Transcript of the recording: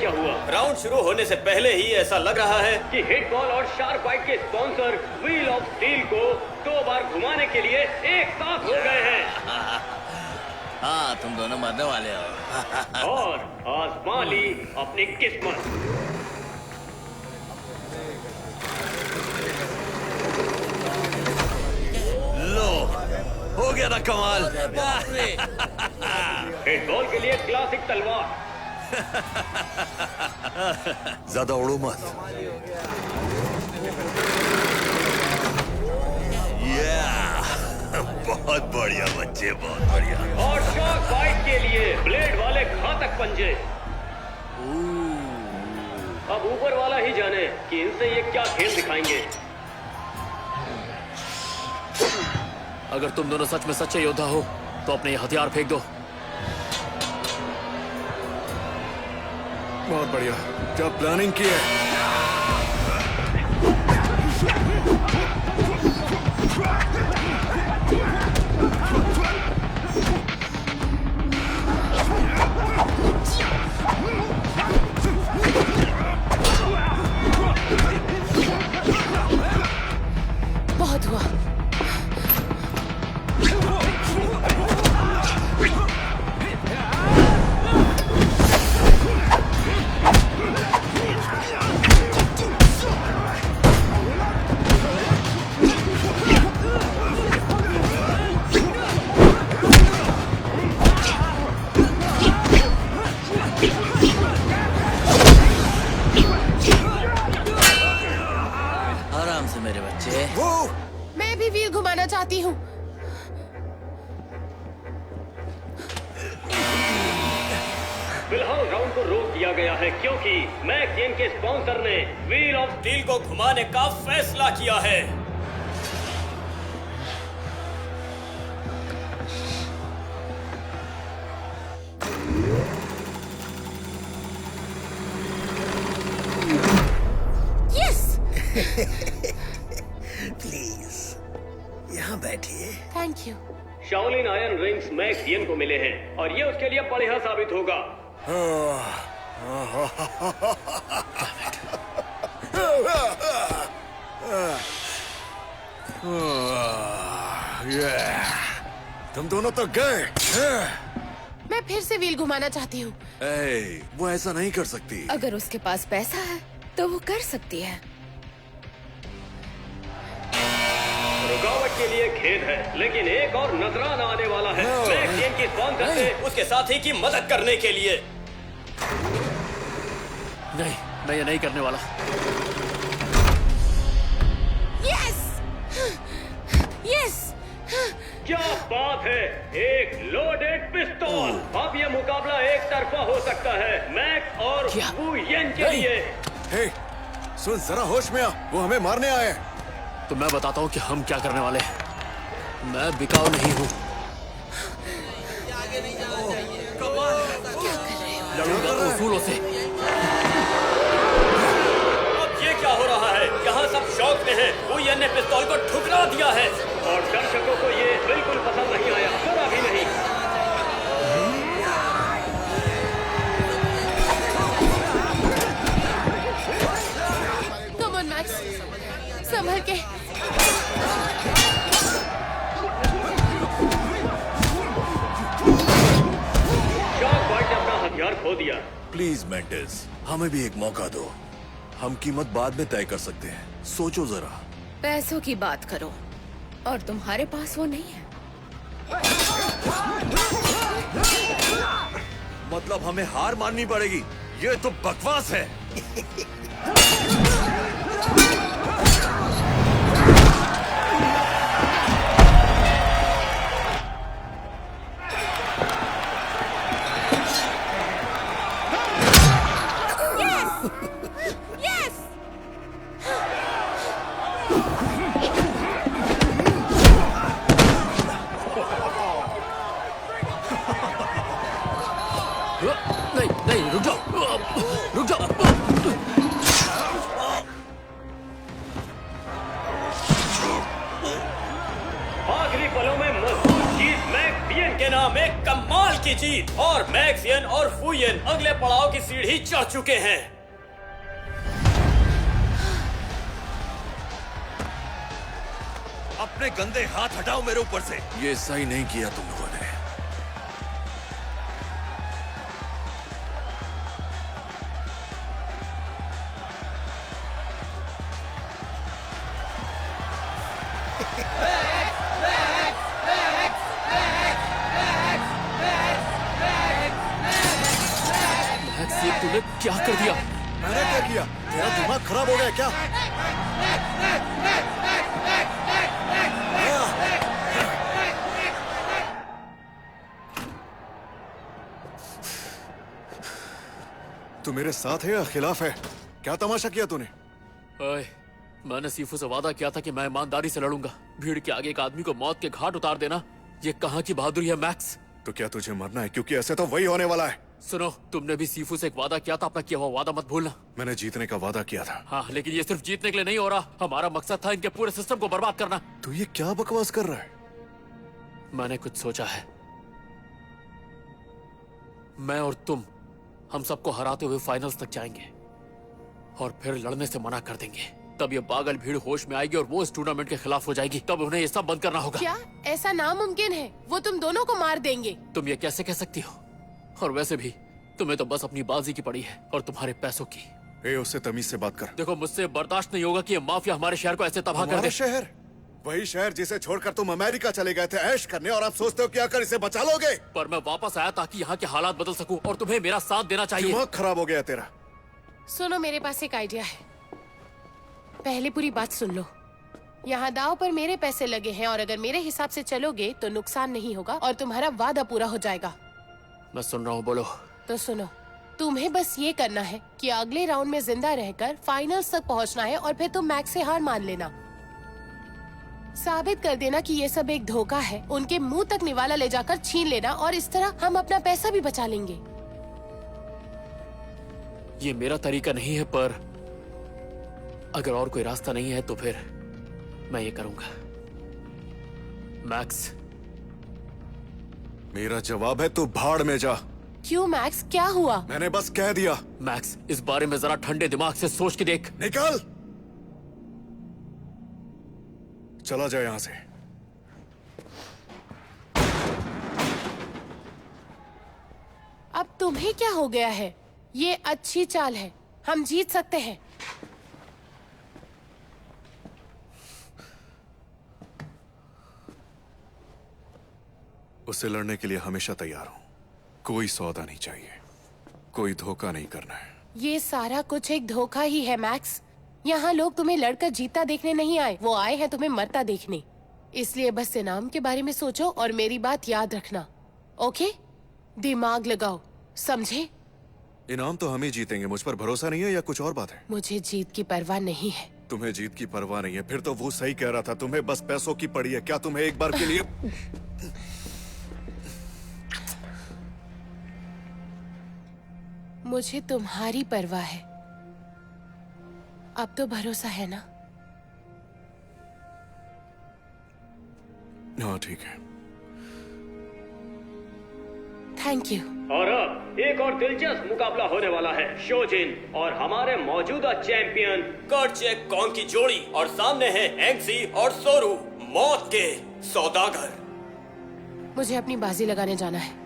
क्या हुआ? राउंड शुरू होने से पहले ही ऐसा लग रहा है कि हिट बॉल और शार्क बाइट के स्पॉन्सर व्हील ऑफ स्टील को 2 बार घुमाने के लिए एक साथ हो गए हैं। हाँ, तुम दोनों मरने वाले हो। और आजमा ली अपनी किस्मत। लो, हो गया ना कमाल। हिट बॉल के लिए क्लासिक तलवार। ज्यादा उड़ो मत। बहुत बढ़िया बच्चे, बहुत बढ़िया। और शार्क बाइट के लिए ब्लेड वाले घातक पंजे। अब ऊपर वाला ही जाने कि इनसे ये क्या खेल दिखाएंगे। अगर तुम दोनों सच में सच्चे योद्धा हो तो अपने ये हथियार फेंक दो। बहुत बढ़िया, क्या प्लानिंग की है? बहुत हुआ। आराम से मेरे बच्चे। मैं भी व्हील घुमाना चाहती हूँ। फिलहाल राउंड को रोक दिया गया है क्योंकि मैक गेम के स्पॉन्सर ने व्हील ऑफ स्टील को घुमाने का फैसला किया है। यस। प्लीज, यहाँ बैठिए। Thank you. Shaolin iron rings Mac game को मिले हैं और ये उसके लिए बढ़िया साबित होगा। तुम दोनों तो गए। मैं फिर से व्हील घुमाना चाहती हूँ। वो ऐसा नहीं कर सकती। अगर उसके पास पैसा है तो वो कर सकती है। रुकावट के लिए खेद है, लेकिन एक और नजराना आने वाला है मैक गेम की स्पॉन्सर से उसके साथी की मदद करने के लिए। नहीं, मैं ये नहीं करने वाला। Yes, yes. क्या बात है, एक लोडेड पिस्तौल। अब ये मुकाबला एक तरफा हो सकता है मैक और क्या? वू येन के लिए। हे, सुन जरा, होश में आ, वो हमें मारने आए हैं। तो मैं बताता हूँ कि हम क्या करने वाले हैं। मैं बिकाऊ नहीं हूँ। लड़ूंगा तो उसूलों से। अब ये क्या हो रहा है? यहाँ सब शौक में हैं। वू येन ने पिस्तौल को ठुकरा दिया है और दर्शकों को ये बिल्कुल पसंद नहीं आया, जरा भी नहीं। कम ऑन मैक्स, संभल के। शार्क बाइट ने अपना हथियार खो दिया। प्लीज मेंटेस, हमें भी एक मौका दो। हम कीमत बाद में तय कर सकते हैं, सोचो जरा। पैसों की बात करो और तुम्हारे पास वो नहीं है। मतलब हमें हार माननी पड़ेगी? ये तो बकवास है। नहीं, नहीं, रुक जाओ, रुक जाओ। जीत और मैक्स यन और फुयन अगले पड़ाव की सीढ़ी चढ़ चुके हैं। अपने गंदे हाथ हटाओ मेरे ऊपर से। ये सही नहीं किया तुम लोगों ने। मैक्स, ये तूने क्या कर दिया? मैंने क्या किया? तेरा दिमाग खराब हो गया क्या? तू मेरे साथ है या खिलाफ है? क्या तमाशा किया तूने? ओए, मैंने सीफू से वादा किया था कि मैं ईमानदारी से लड़ूंगा। भीड़ के आगे एक आदमी को मौत के घाट उतार देना, ये कहाँ की बहादुरी है मैक्स? तो क्या तुझे मरना है? क्योंकि ऐसे तो वही होने वाला है। सुनो, तुमने भी सीफू से एक वादा किया था, अपना किया हुआ वादा मत भूलना। मैंने जीतने का वादा किया था। हाँ, लेकिन ये सिर्फ जीतने के लिए नहीं हो रहा। हमारा मकसद था इनके पूरे सिस्टम को बर्बाद करना। तू ये क्या बकवास कर रहा है? मैंने कुछ सोचा है। मैं और तुम, हम सबको हराते हुए फाइनल्स तक जाएंगे और फिर लड़ने से मना कर देंगे। तब ये पागल भीड़ होश में आएगी और वो इस टूर्नामेंट के खिलाफ हो जाएगी। तब उन्हें ये सब बंद करना होगा। क्या ऐसा नामुमकिन है? वो तुम दोनों को मार देंगे। तुम ये कैसे कह सकती हो? और वैसे भी तुम्हें तो बस अपनी बाजी की पड़ी है और तुम्हारे पैसों की। ए, उससे तमीज से बात कर। देखो, मुझसे बर्दाश्त नहीं होगा कि ये माफिया हमारे शहर को ऐसे तबाह कर हमारा दे। शहर? वही शहर जिसे छोड़कर तुम अमेरिका चले गए थे ऐश करने, और आप सोचते हो कि आकर इसे बचा लोगे? पर मैं वापस आया ताकि यहाँ के हालात बदल सकूं और तुम्हें मेरा साथ देना चाहिए। दिमाग खराब हो गया तेरा। सुनो, मेरे पास एक आइडिया है। पहले पूरी बात सुन लो। यहाँ दाव पर मेरे पैसे लगे हैं और अगर मेरे हिसाब से चलोगे तो नुकसान नहीं होगा और तुम्हारा वादा पूरा हो जाएगा। मैं सुन रहा हूँ, बोलो। तो सुनो, तुम्हें बस ये करना है कि अगले राउंड में जिंदा रहकर फाइनल्स तक पहुँचना है और फिर तुम मैक्स से हार मान लेना। साबित कर देना कि ये सब एक धोखा है। उनके मुंह तक निवाला ले जाकर छीन लेना और इस तरह हम अपना पैसा भी बचा लेंगे। ये मेरा तरीका नहीं है, पर अगर और कोई रास्ता नहीं है तो फिर मैं ये करूंगा। मैक्स, मेरा जवाब है तू भाड़ में जा। क्यों मैक्स, क्या हुआ? मैंने बस कह दिया। मैक्स, इस बारे में जरा ठंडे दिमाग से सोच के देख। निकल, चला जाए यहां से। अब तुम्हें क्या हो गया है? ये अच्छी चाल है, हम जीत सकते हैं। उससे लड़ने के लिए हमेशा तैयार हूं। कोई सौदा नहीं चाहिए, कोई धोखा नहीं करना है। ये सारा कुछ एक धोखा ही है मैक्स। यहाँ लोग तुम्हें लड़कर जीता देखने नहीं आए, वो आए हैं तुम्हें मरता देखने। इसलिए बस इनाम के बारे में सोचो और मेरी बात याद रखना, ओके? दिमाग लगाओ, समझे? इनाम तो हम ही जीतेंगे। मुझ पर भरोसा नहीं है या कुछ और बात है? मुझे जीत की परवाह नहीं है। तुम्हें जीत की परवाह नहीं है? फिर तो वो सही कह रहा था, तुम्हें बस पैसों की पड़ी है। क्या तुम्हें एक बार के लिए मुझे तुम्हारी परवाह है। अब तो भरोसा है ना? हाँ, ठीक है। Thank you. और अब एक और दिलचस्प मुकाबला होने वाला है। शोजिन और हमारे मौजूदा चैंपियन कर्चेक कॉन की जोड़ी, और सामने है एंगसी और सोरू, मौत के सौदागर। मुझे अपनी बाजी लगाने जाना है।